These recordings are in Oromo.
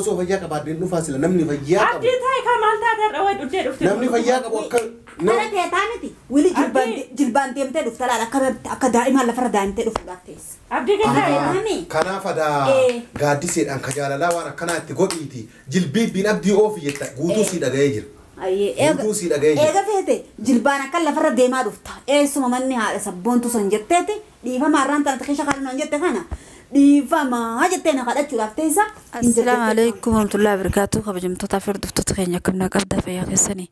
osoo fayyaa qabaadheen dhufaa sila namni fayyaa qabu. Abdii taa'e kan maal taatee dha wayi dhuftee dhuftee. Namni fayyaa qabu akka. Mana teetaa miti. Wili jilbaan deemtee dhufta laala akka daa'imaan lafarra daa'imtee dhufuudhaaf teessa. Abdii gadi. Kanaaf adaa gaaddiseedhaan ka jaalalaa waan akkanaa itti godhiiti jilbiibbiin abdii oofi jetta guutuu si dhaga'ee jira. Guutuu si dhaga'ee jira. Eega feete jilbaan akka lafarra deemaa dhufta. Eessuma manni haadha sabboontu san jetteeti dhiifama har'aan tana keessa kadhannaan jette kana. dhiifama jettee na kadhachuudhaaf teessa. Assalaamu alaykum warahmatullahi wabarakatuh. Kabajamtoota fi hordoftoota keenya akkam qabda fayyaa keessanii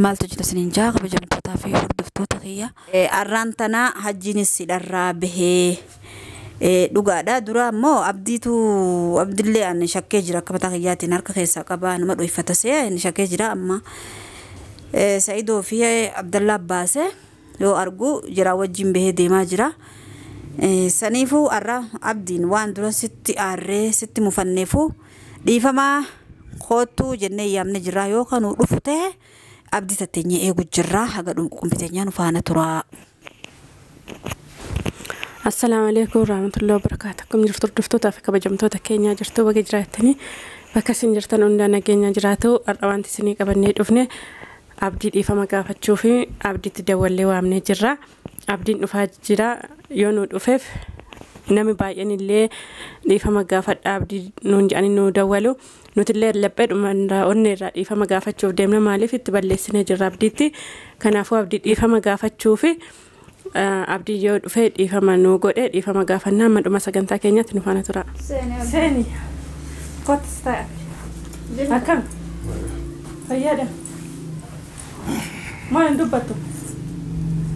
maaltu jira isiniin jaa kabajamtoota fi hordoftoota kiyya. Arraan tana hajjiinis sidharraa bahee dhugaadha. Dura ammoo abdillee ani shakkee jira akka mataa kiyyaatiin harka keessaa qaba nama dhoyfatasee inni shakkee jira amma Saidoo fi Abdallah Abbaasee yoo argu jira wajjin bahee deemaa jira. Sanifu arra abdiin waan dura sitti aarree sitti mufanneefu dhiifama kootu jennee yaamne jira yoo kanu dhufte abdii tatteenye eegu jira haga dhumpiteenyaa nu faana tura. Assalaamu alaykum warahmatullahi wabarakatuh. Akkam jirtu hordoftoota fi kabajamtoota keenya jirtu baga jiraatanii bakka isin jirtan hundaa nageenya jiraatu har'a wanti isinii qabannee dhufne abdii dhiifama gaafachuu fi abdiitti dawwallee waamnee jirra. Abdiin dhufaa jira yoo nu dhufeef nami baay'een illee dhiifama gaafadha abdii nuun jedhanii nu dawwalu nuti illee laphee dhumandaa onneerraa dhiifama gaafachuuf deemna maaliif itti balleessinee jirra abdiitti. Kanaafuu abdii dhiifama gaafachuu fi abdii yoo dhufee dhiifama nu godhe dhiifama gaafannaa amma dhuma sagantaa keenyatti nu faana tura. Seeni kottis ta'a akkam fayyada maal dubbattu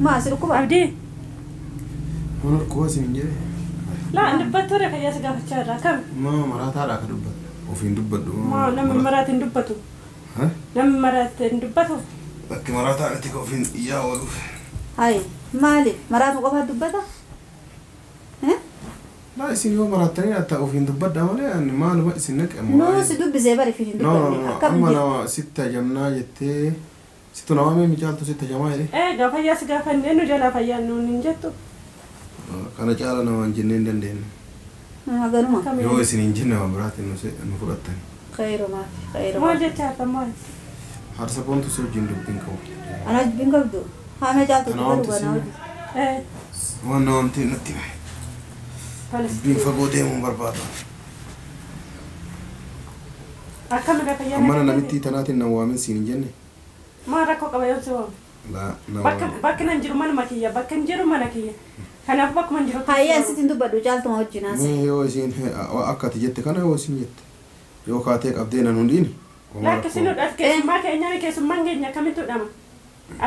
Mas rukuba abdi Mana kuwa sinje la dubbattu re kayya sagafachaa irraa kam marataadha ka dubbatu ofiin dubbadhu namni maraatiin dubbatu namni maraatiin dubbatu bakki marataadhatti ka ofiin iyyaa oolu Hai maali maraatu qofa dubbata la isin yoo marattanii hatta ofiin dubbadha malee ani maaluma isin naqamu No si dubbisee bari fiin dubbatu amma nama sitta jamnaa jettee situ nama mee micaaltu sitta jamaa jedhe gaafayyaa si gaafannee nu jalaa fayyaan nuun hin jettu kana caala namaan jennee hin dandeenye Agaruma yoo isin hin jenne waan biraatiin nu fudhattani khayru maafi maal jechaa harta maal harsa boontu si wajjin dubbiin qabu ana dubbiin qabdu haame jaaltu dubbatu bana hojii waan naamtii natti hime dubbiin fagoo deemuun barbaada akkamidha fayyaan mana namitti tanaatiin nan waamin siin hin jenne maal rakkoo qaba yoo si waamu bakka nan jiru manuma kiyya bakka hin jiru mana kiyya kanaaf bakkuma hin jiru Hayya sitin dubbadhu jaaltuma wajjin haase yoo isin akka ati jette kana yoo isin jette yoo kaatee qabdee nan hundiini lakkisi nu dhat keessummaan keenya akkamitti dhama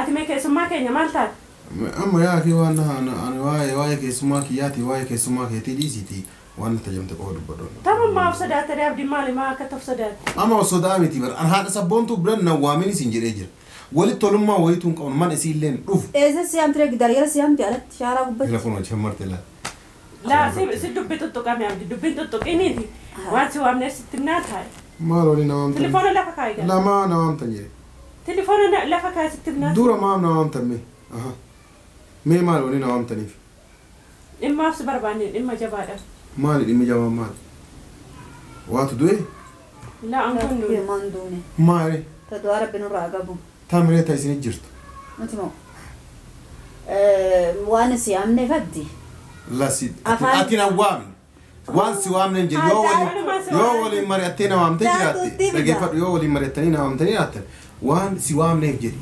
ati mee keessummaa keenya maal taate amma yaa fi waan ani waa'ee keessummaa kiyyaati waa'ee keessummaa keetii dhiisiiti waan tajamte qofa dubbadhu tamammaa of sodaatee abdiin maali maa akka of sodaate amma of sodaa miti bara an haadha sabboontu biran nan waamin isin jedhee jira walitti tolummaa wayituun qaban mana isii illeen dhufu Eessa siyaamtire gidaryara siyaamti alatti shaaraa gubbatti ila kun shammarte la si dubbi tuttuqame abdi dubbiin tuttuqiniiti waan si waamne sitti naa taa'e maal waliin namaamtan telefoona lafa kaa'e lamaa namaamtan jedhe telefoona lafa kaa'e sitti naa dura maam namaamtan mee maal waliin namaamtaniif dhimmaaf si barbaanne dhimma jabaadha maali dhimmi jabaan maali waatu du'e la an kun du'e Manduune maali Tadwa rabbi nurraa qabu taamiree ta isin jirtu Nuti moo waan siyaamne faddi lasi ati na waamin waan si waamne jedhe yoo waliin mari'attee namaamtee jiraatte dhageeffadhu yoo waliin mari'attanii namaamtanii jiraattan waan si waamneef jedhe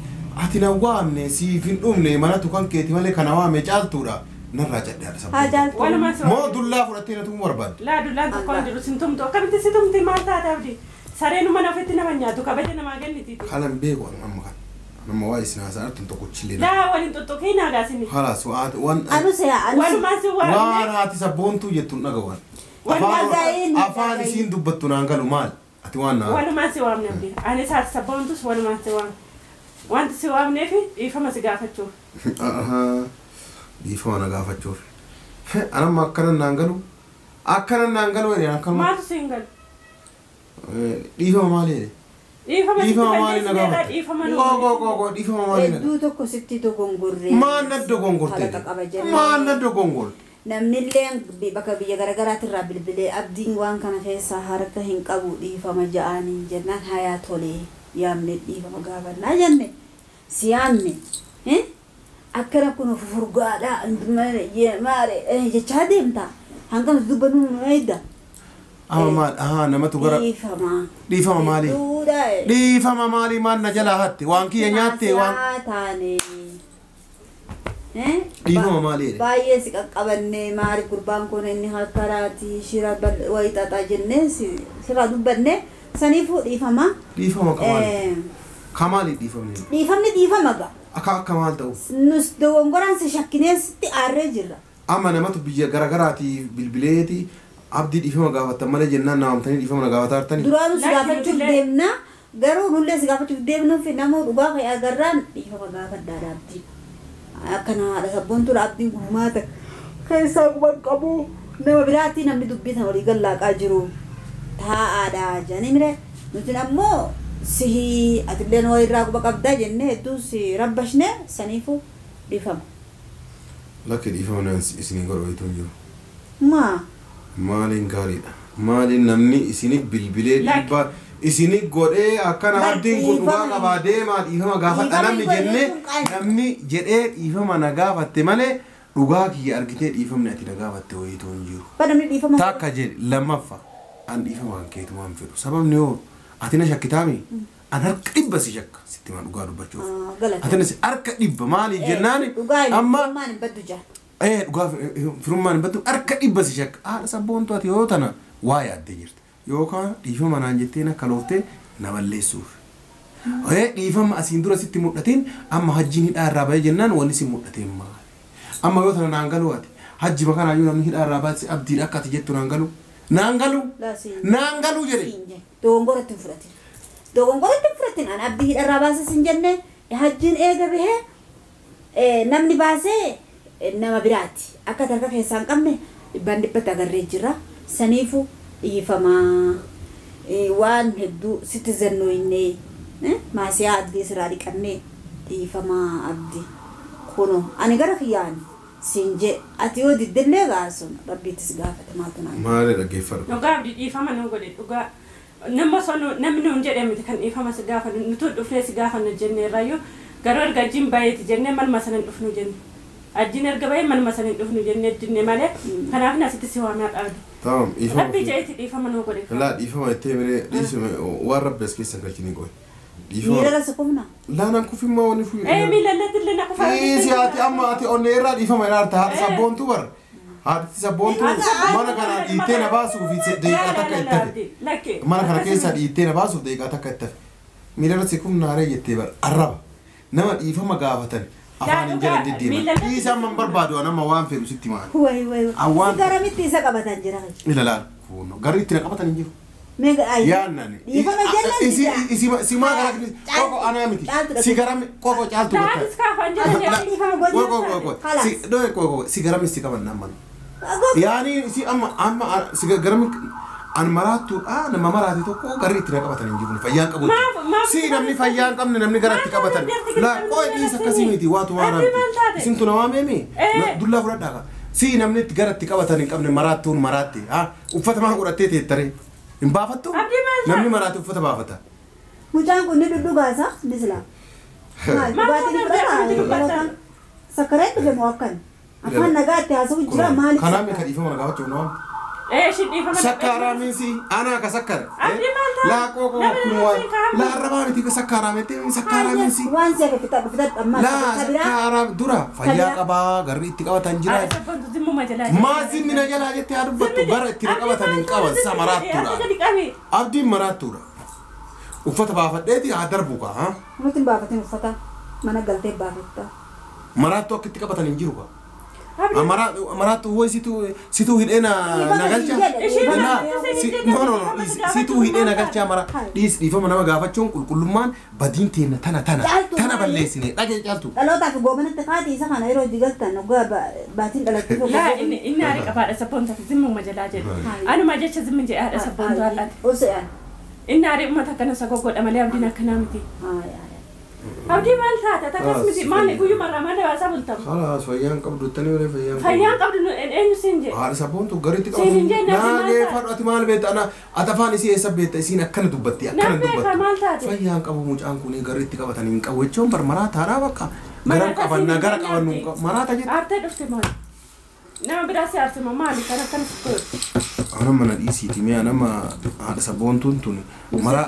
ati na waamne siif hin dhumne manatu kan keeti malee kana waame caaltuudha narraa cadhe haadha sabboon moo dullaa fudhattee natu barbaadde la dullaan tokko jiru sintumtu akkamitti si tumti maal taate abdi sareenuma nafetti nama nyaatu kabaja namaa gannitiitu kanan beeku amma kan nama waa isin haasa'an artun tokko chillee la waliin tuttuqii naagaasini halas waan Anu seya walumaan si waamne waan haati sabboontuu jettuun dhagawan afaan isiin dubbattu naan galu maal ati waan naa walumaan si waamne abdi ani saati sabboontus walumaan si waamne wanti si waamneef dhiifama si gaafachuuf dhiifama na gaafachuuf anamma akkanan naan galu jedhe akkanuma maaltu si hin galu dhiifama maali jedhe dhiifama maali na gaafate dhiifama dhiifama maali na Hedduu tokko sitti dogongorree maan na dogongorte maan na dogongorte namnilleen bakka biyya garagaraatti irraa bilbilee abdiin waan kana keessaa harka hin qabu dhiifama ja'anii jennaan hayaa tolee yaamne dhiifama gaafannaa jenne siyaamne akkana kun furgaadhaa maare jechaa deemta hangam dubbanuu eedda namatu gara dhiifama maali dhiifama maali maan na jalaa hatte waan kiyya nyaatte waan dhiifama maali baay'ee si qaqqabannee maari gurbaan kun inni hakkaraati shira wayixaxaa jennee sirraa dubbanne saniifuu dhiifama kamaali dhiifamni dhiifama ga akka maal ta'u nus dogongoraan si shakkineesitti aarree jirra amma namatu biyya garagaraati bilbileeti abdii dhiifama gaafatan malee jennaan naamtanii dhiifama gaafataa jirtanii duraanuu si gaafachuuf deemna garuu nullee si gaafachuuf deemnuuf namoo dhugaa ka'ee agarraan dhiifama gaafadhaadha abdii akkana haadha sabboontuudha abdiin gurmaata keessaa quban qabu nama biraatti namni dubbitan walii gallaaqaa jiru taa'aadha jedhanii mire nuti ammoo sihi atilleen wayirraa quba qabdaa jennee hedduu si rabbashne saniifuu dhiifama lakki dhiifama isinii godhooytuu jiru maaliin gaariidha maaliin namni isinii bilbilee dhiibbaa isinii godhee akkana abdiin kun dhugaa qabaa deemaa dhiifama gaafadha namni jedhee dhiifama na gaafatte malee dhugaa kiyya argitee dhiifamni ati na gaafatte wayituu hin jiru takka jedhe lammaffaa an dhiifama kan keetumaan fedhu sababni yoo ati na shakkitaami an harka dhibba si shakka sitti maa dhugaa dubbachuuf ati na harka dhibba maali jennaani amma dhugaa firummaan hin baddu harka dhibba si shakka haadha sabboontu ati yoo tana waa yaaddee jirta yookaan dhiifama naan jetteen akka looftee na balleessuuf dhiifama asiin dura sitti mul'ateen amma hajjiin hidhaa irraa bahee jennaan wanni si mul'ateen maali amma yoo tana naan galuu ati hajji makanaayyuu namni hidhaa irraa baate abdiin akka ati jettu naan galuu jedhe dogongoratti fudhatin an abdii hidhaa irraa baase sin jenne hajjiin eega bahee namni baasee nama biraati akka tarka keessaa hin qabne dhibbaan dhibbatti agarree jira saniifu dhiifama waan hedduu sitti zannooyne maasiyaa abdii sirraa dhiqannee dhiifama abdii kuno ani gara kiyyaan sinje ati yoo diddellee gaasun rabbiittis gaafate maaltu naan maali dhaggeeffadhu dhugaa abdii dhiifama nu godhe dhugaa namni nuun jedhe miti kan dhiifama si gaafannu nutu dhufnee si gaafanna jenneerraayyuu garuu erga ajjiin baay'eeti jennee malma sanan dhufnu jenne ajjiin erga baay'ee malma sanan dhufnu jennee jenne malee kanaaf asitti si waamaa qabdi tamam rabbii jeeti dhiifama nu godhe laa dhiifama ittee miree dhiisuma waan rabbi as keessan galchini qoy miila sukufna laanan kufimma wani fuyu miilalleetillee na kufa si ati amma ati onne irraa dhiifama ilaarta haadha sabboontu bar haadhatti sabboontu mana kana dhiittee na baasuuf deeqaa takka ittafe mana kana keessaa dhiittee na baasuuf deeqaa takka ittafe miilarra si kumnaaree jettee bar arraba nama dhiifama gaafatan afaan hin jedhan diddiima dhiisaan man barbaadu nama waan fedhu sitti maali garamitti isa qabatan jira ilaalaal kuno garri itti na qabatan hin jiru yaannani si maa gara koko anaa miti si garami koko caaltu koko si garami si qaban namman yaani si amma si garami an maraattu nama maraati tokko garri itti na qabatan hin jiru fayyaan qabu si namni fayyaan qabne namni gara itti qabatan la qoy dhiisa akkasii miti waatu waan rabbi isintu namaa meemi dullaa fudhadhaa si namni itti gara itti qabatan hin qabne maraattuun maraatti uffata maa godhattee teettare hin baafattu namni maraatti uffata baafata mucaan kun ni dhudhugaasa bisla sakkaree dhufe moo akkan afaan nagaatti haasa'u jira maali kanaaf ka dhiifama na gaafachuuf nama sakkaaraa minsi anaa ka sakkara laa qoqoo kunwaan laa arrabaa miti ka sakkaaraa miti sakkaaraa minsi waan seefe fixadhu fixadhu amma laa sakkaaraa dura fayyaa qabaa garri itti qabatan jira maazimmi na jalaa jettee haa dubbattu gara itti na qabatan hin qaban sa maraattuudha abdiin maraattuudha uffata baafadheeti haa darbu ka nuti hin baafatin uffata mana galtee baafatta maraattu akka itti qabatan hin jiru ka Maraatu huwa situ hidena nagalcha no situ hidena nagalcha mara dhiifama nama gaafachuun qulqullummaan badiin teena tana balleessine dhagee caaltu dhaloota fi goomanatti qaati isa kana yeroo digaltan ogaa baatiin dhalattee laa inni ari qabaadha sabboonta zimmu majalaa jedhu anuma jecha zimmin jedhaadha sabboontu hallaati osaan inni ari ummata akkana isa goggodha malee abdiin akkanaa miti abdii maal taate takkasmiti maal guyyuma irraa maal dabaasaa bultamu خلاص فيان قبل التاني ولا فيان fayyaan qabdu eenyu siin jedhe هذا سبون تو قريت سين جاي نفس لا فرق أتمال بيت أنا أتفاني سي سبيت سين أكن دبتي أكن نبي كمال دبتي تاتي فيان قبل مجان كوني قريت قبتني من كويتشون برمرات هذا بقى غرام قبل نغرق قبل مرات أجد aartee dhufte maal nama biraasi aarsima maali kana sukkur أنا من الإيسي تيمي أنا ما هذا سبون توني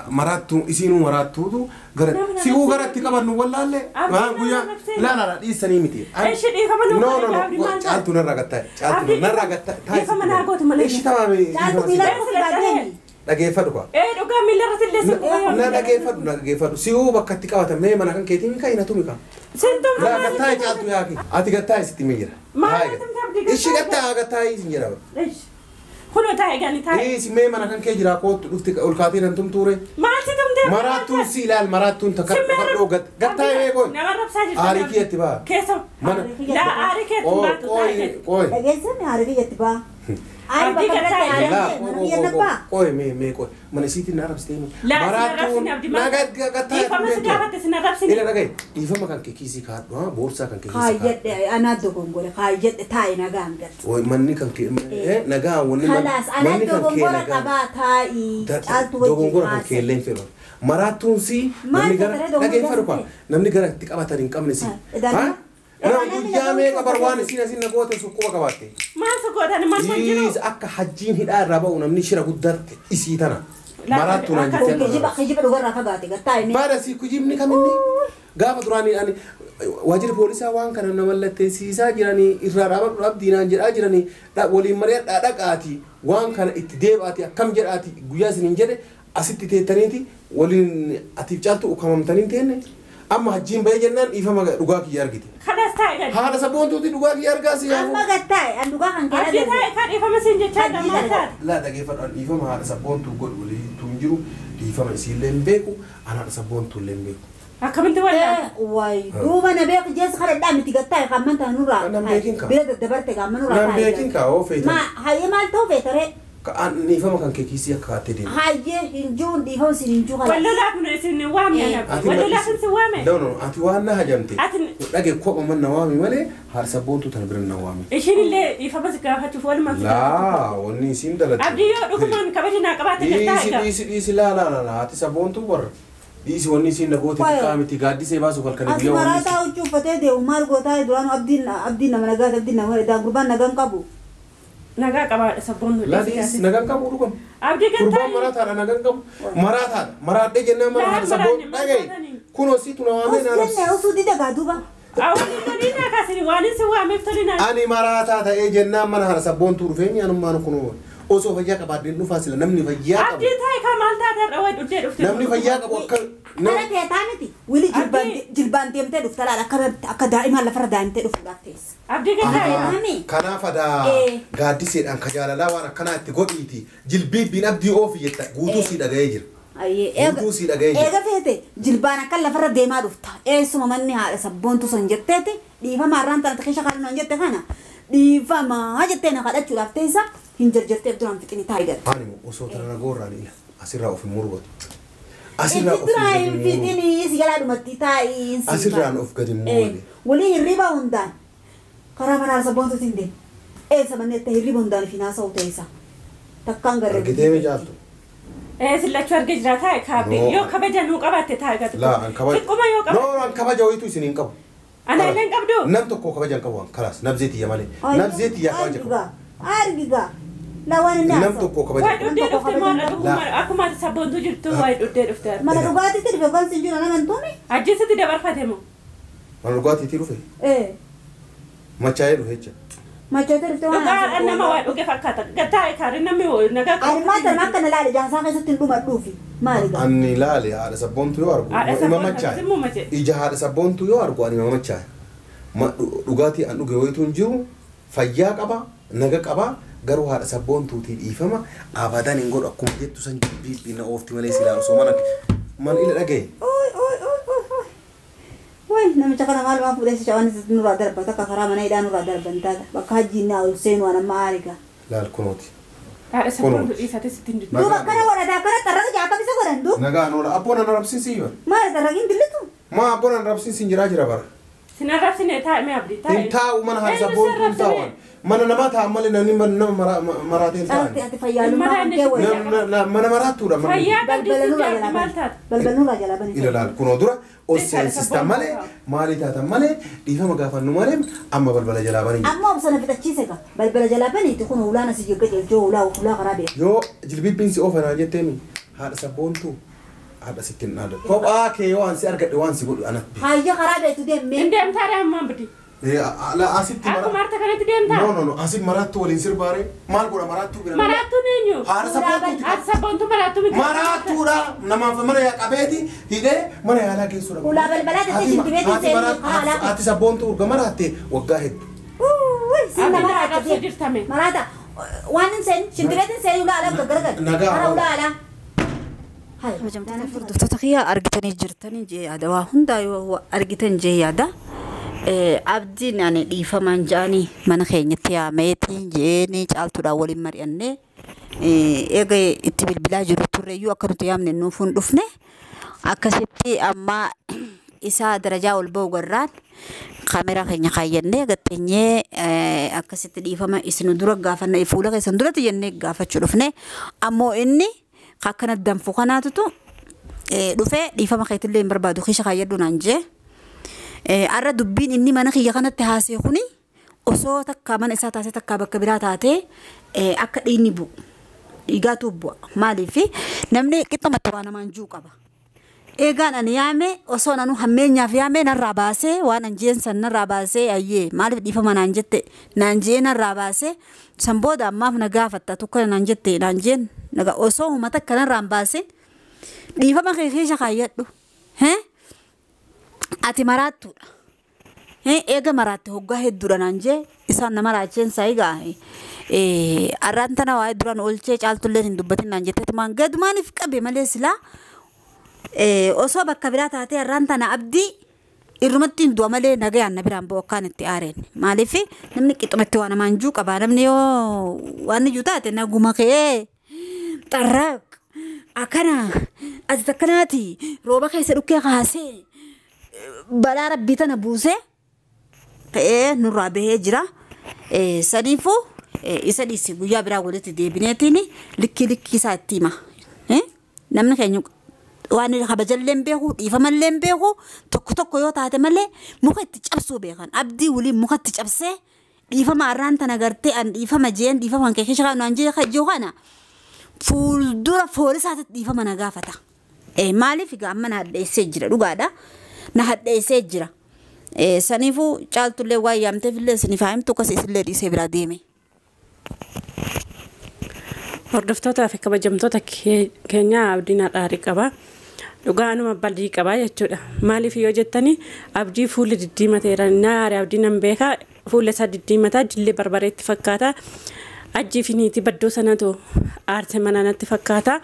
مرات تو إسينو مرات تو قريت سيو قريت قبل ولا لا ما قويا لا لا لا إيساني متي ايش دي فمن نو نو نو شالتو نرقت شالتو نرقت فمن هاقوت مالي إيش تمامي Jaaltu miila baadiyanii. dhageeffadhu kwa dhugaa miila irratti illee sukkur na dhageeffadhu si'uu bakka itti qabatan mee mana kan keetii mika ina tumika sintum laa gattaa caaltu yaaki ati gattaa isitti mi jira ishi gattaa gattaa isin jira kuno taa'e gani taa'e isi mee mana kan kee jira kootu dhufti ol kaatee nan tumtuure maalti tumte maraattuun si ilaal maraattuun takka dhoo gattaa mee koy nama rabsaa jirta aarii kiyyatti baa keessa mana laa aarii keetti baatu taa'e qoy Dhageessani haarii biyyatti baa. Aari bakka Abdii biratti galataa haarii mana biyyanna baa. qoy mee qoy mana siitiin na arabsitee laa maraattuun sinarrabsini abdi maal gattaa dhiifama si gaafatte sinarrabsini ila dhagaye dhiifama kan kee kiisii kaadhu boorsaa kan kee kiisii kaadhu Kaayyadhe anaa dogongore kaayyadhe taa'e nagaan galte. Oi manni kan ke nagaa wanni Kalaas anaa dogongora qabaa taa'ii caaltu wajjin dogongora kan ke leen fedhan maraatuun si namni gara dhageeffadhu kwa namni gara itti qabatan hin qabne si ha na guyyaa meeqa barwaan isin asin nagoote sukkuba qabaatte maal sukootan maal jiru is akka hajjiin hidhaa irraa ba'u namni shira guddatte isii tana maraatuun an Kijiba dhugarraa fagaate gattaa'e. baada si kujibni kaminni gaafa duraanii ani waajjira poolisaa waan kana nama mallatteessiisaa jiranii irraa dhaabadhu abdiinaan jedhaa jiranii waliin mari'adhaa dhaqaati waan kana itti deebaati akkam jedhaati guyyaa isiniin jedhe asitti teettaniiti waliin atiif caaltu ukamamtaniin teenne amma hajjiin bahee jennaan dhiifama dhugaa kiyya argite kalaas taa'e gani haadha saboontuuti dhugaa kiyya argaa si Amma gattaa'e an dhugaa kan kee abdii taa'e kan dhiifama siin jechaadha maal taate laa dhageeffadhu dhiifama haadha saboontuu godhu walii tun jiru dhiifama isiillee hin beeku an haadha saboontuu illee hin beeku akkamitti walaa Waay duuba na beeku jeessa kadhadhaa miti gattaa'e kan manta nurraa. Nan beekin kaa. Bira daddabarte kan nurraa. nan beekin kaa oo feetan Hayyee maal ta'u feetaree? dhiifama kan kee kiisii akka kaattee deemu Hayyee hin jiru dhiifama sin hin jiru. wallolaa kun isin waamne wallolaa kun si waame no no ati waan na hajamte ati dhage kopha man na waami malee haadha saboontuu tana bira na waami ishin illee dhiifama si gaafachuuf walumaan si laa wanni isiin dalatti abdii yoo dhugumaan kabajinaa qabaate gattaa'e dhiisi laa ati saboontuu warra dhiisi wanni isiin nagooti xiqqaa miti gaaddisee baasuuf halkanii As guyyaa wanni marataa huccuu uffatee deemu maal gootaa duraan abdiin nama nagaati abdiin nama dhaan gurbaan nagaan qabu. nagaa qabaadha sabboon Ladis nagan kamu dhugam. abdii Kurban gattaa'e marataadha nagan kamu. Marataadha. Maraadhee jennaan mana haadha sabboon dhagaye. Kunoo si tuna waamee na Osjenne arabsi. osuu dida gaaduuba. awwalii tolina kaasini waan isin waameef tolina Ani marataa ta'ee jennaan mana haadha sabboon tuuru feeni anummaan kunoo. Osoo fayyaa qabaadheen dhufaa sila namni fayyaa qabu. abdii taa'e kan maal taate irra way dhuftee dhufte Namni fayyaa qabu akka Mana teetaa miti. Wili jilbaan deemtee dhufta laala akka daa'imaan lafarra daa'imtee dhufuudhaaf teessa. abdii gattaa'e Mami. kanaaf adaa gaaddiseedhaan ka jaalalaa waan akkanaa itti godhiiti jilbiibbiin abdii oofi jetta guutuu si dhaga'ee jira. Guutuu si dhaga'ee jira. Eega feete jilbaan akka lafarra deemaa dhufta. Eessuma manni haadha sabboontu san jetteeti dhiifama har'aan tana takkeesha kadhannoo jette kana dhiifama jettee na kadhachuudhaaf teessa hin jarjarteef duraan fixini taayigadha. Ani osoo tana nagoorraan ila asirraa of hin murgatu. Asirraa of Duraan hin hin murgatu. fixini si jalaa dhumatti taa'iin si. Asirraan of gadi muune. Walii hirriba hundaan karaa mana haadha sabboontu hin deemu. Eessa manni itti hirriba hundaan fi naasa'u teessa. Takkaan garee. Argitee mi jaaltu? sillachuu arge jira taa'e kaabbe yoo kabaja nuu qabaatte taa'e gatu Laa an kabaja. xiqquma yoo qabatte No an kabaja wayitu isin hin qabu. ana illee hin qabdu Nam tokko kabaja hin qabu kalaas nabzeetiyya malee. Nabzeetiyya kabaja qabu. Argiga. Lawan inni Nam tokko kabaja way qabu. dhuddee dhufte maal dhuguma akkuma ati sabboontu jirtu way dhuddee dhufte mana dhugaatiitti dhufe kan sin jiru nama hin tuune. ajjeesitti dabarfate moo Mana dhugaatiitii dhufe machaa'ee dhufe jecha. Machoota dhufte waan dhugaa nama waa dhuge fakkaata gattaa'e kaari namni nagaa Ani maata akka na laale jaasaa keessatti hin dhumadhuufi. Maaliga? Ani ilaale haadha sabboontu yoo argu Haadha ima sabboontu machaa'e. akkasuma machaa'e. Ija haadha sabboontu yoo argu ani ima machaa'e. Dhugaatii an dhuge wayitu hin jiru fayyaa qaba naga qaba garuu haadha sabboontuutii dhiifama abadan hin godhu akkuma jettu san jibbiibbii na oofti malee silaa osoo man ila dhagaye. Wai namicha kana maal waan fuudhee shawaan isa nurraa darba takka karaa mana hidhaa nurraa darban taata bakka hajjiin naa ol seenu waan amma aariga. Laal kunooti. haadha sabboontu dhiisate sitti hin Duuba akkana godhata akkana tarraqa jaakab isa godhan duuba. Nagaan oola abboon an arabsiisii yoo. Maali tarraqin dillitu? ما أبونا نربسين سنجرا جرا برا سنربسين تاع ما أبدي تاع انت ومن هذا سبون تاوان من أنا ما تعمل إنني من مراتين تاني أنت فيالو ما كوي لا من مرات ولا من بلبلوا جلا بني إلى لا كونوا درا أوسيان سيستم ماله مالي تاتا ماله ديفا مقافن نمارم أما بلبلا جلا بني أما بسنا في تجهيزك بلبلا جلا بني تكون ولانا سيجيك الجو ولا خرابي يو جلبي بينسي أوفر أنا جتني هذا سبون تو هذا سكين هذا كوب كي وان سيرك وان سيقول أنا هاي خرابي تدي من دم ترى ما بدي لا أسيب aku marta kan itu dia entah no أسيب مرات تو linsir bare mal gura مرات تو مرات تو نيو هذا sabon tu مرات تو مرات تو را نما فمرة يا كبيتي هيدا مرة يا لاكي سورة ولا بالبلاد تيجي كبيتي سيري هاتي sabon tu كمرات وقاهد سينا مرات وانن سين شنتبيتن سيري ولا على غرغر نجا ولا على Kabajamtoota furdiftoota kiyyaa argitanii jirtanii jee yaada waa hundaa yoo argitan jee yaada. Abdiin ani dhiifamaan jaanii mana keenyatti yaameetii jeeni caaltuudhaan waliin mari'annee eega itti bilbilaa jiru turreeyyuu akka nuti yaamne nuuf hin dhufne akkasitti amma isaa darajaa ol ba'u garraan kaameraa keenya kaayyannee gatteenyee akkasitti dhiifama isin dura gaafanna fuula keessan duratti jennee gaafachuu dhufne ammoo inni akkana danfu kanaatutu dhufee dhiifama keetillee hin barbaadu keessa kaayyadhu naan jee. Arra dubbiin inni mana kiyya kanatti haasee kuni osoo takka mana isaa taasee takka bakka biraa taatee akka dhiinni bu'u dhiigaatu bu'a maaliif namni qixxumatti waan namaan juu qaba. Eegaan ani yaame osoo nanu hammeenyaaf yaame narraa baasee waan anjeen san narraa baasee ayyee maaliif dhiifama naan jette naan jee narraa baasee san booda ammaaf na gaafatta tokko naan jette naan jeen naga osoo humata akka narraan baasin dhiifama keessa kaayyadhu. Ati maraattuudha. Eega maraatte hoggaa hedduudha naan jee isaan nama raacheen saayigaa arraan tana waa'ee duraan oolchee caaltullee hin dubbatin naan jettee tumaan gadumaaniif qabe malee silaa osoo bakka biraa taatee arraan tana abdii irrumatti hin du'a malee nagayaan na biraan ba'u akkaan itti aareen maaliif namni qixxumatti waan namaan juu qabaa namni yoo waan ijuu taate naguma kee xarraaq akkana ati takkanaati rooba keessa dhukkee kaasee balaa rabbii tana buusee ta'ee nurraa bahee jira. Sadiifuu isa dhiisi guyyaa biraa walitti deebineetiin likki isaa itti hima. Namni keenya waan kabajallee hin beeku dhiifamallee hin beeku tokko yoo taate malee muka itti cabsuu beekan abdii waliin muka itti cabsee dhiifama arraan tana gartee an dhiifama jeen dhiifama kee keessa kan jee kana fuuldura foolisaatti dhiifama na gaafata. Maaliif gaamma na hadheessee jira dhugaadha. Na hadheessee jira. Saniifuu caaltullee waa yaamtee fillee siniif haimtu akkasii isillee dhiisee biraa deeme. Hordoftoota fi kabajamtoota keenya abdiin dhaarii qaba. Dhugaanuma bal'ii qaba jechuudha. Maaliif yoo jettanii abdii fuulli diddiimateera naari abdiin nan beekaa fuula isaa diddiimataa jillee barbareetti fakkaata. Ajjii fi niitii baddoo sanatu aartee mananatti fakkaata.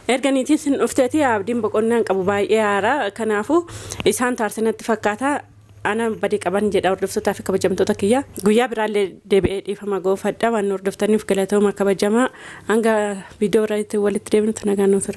Erga niitiin sin dhufteeti abdiin boqonnaan qabu baay'ee haara. Kanaafuu isaan taarsinatti fakkaata. Ana badii qaban jedha hordoftoota fi kabajamtoota kiyya. Guyyaa biraallee deebi'ee dhiifama goofadha waan hordoftaniif galatooma kabajamaa hanga viidiyoo irratti walitti deebinutti nagaan nuti.